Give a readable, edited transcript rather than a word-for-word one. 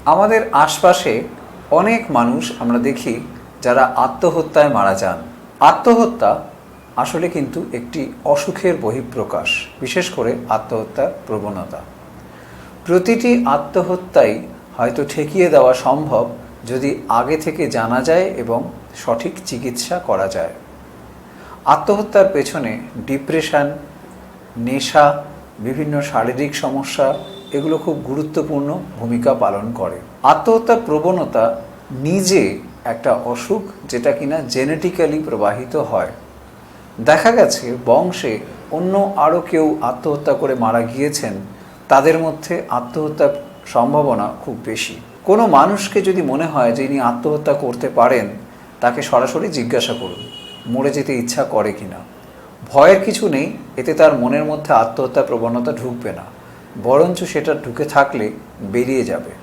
আমাদের আশপাশে অনেক মানুষ আমরা দেখি যারা আত্মহত্যায় মারা যান। আত্মহত্যা আসলে কিন্তু একটি অসুখের বহিঃপ্রকাশ, বিশেষ করে আত্মহত্যার প্রবণতা। প্রতিটি আত্মহত্যাই হয়তো ঠেকিয়ে দেওয়া সম্ভব যদি আগে থেকে জানা যায় এবং সঠিক চিকিৎসা করা যায়। আত্মহত্যার পেছনে ডিপ্রেশন, নেশা, বিভিন্ন শারীরিক সমস্যা এগুলো খুব গুরুত্বপূর্ণ ভূমিকা পালন করে। আত্মহত্যার প্রবণতা নিজে একটা অসুখ, যেটা কিনা জেনেটিক্যালি প্রবাহিত হয়। দেখা গেছে বংশে অন্য আরও কেউ আত্মহত্যা করে মারা গিয়েছেন, তাদের মধ্যে আত্মহত্যার সম্ভাবনা খুব বেশি। কোনো মানুষকে যদি মনে হয় যে ইনি আত্মহত্যা করতে পারেন, তাকে সরাসরি জিজ্ঞাসা করুন মরে যেতে ইচ্ছা করে কিনা। ভয়ের কিছু নেই, এতে তার মনের মধ্যে আত্মহত্যা প্রবণতা ঢুকবে না, বরঞ্চ সেটা ঢুকে থাকলে বেরিয়ে যাবে।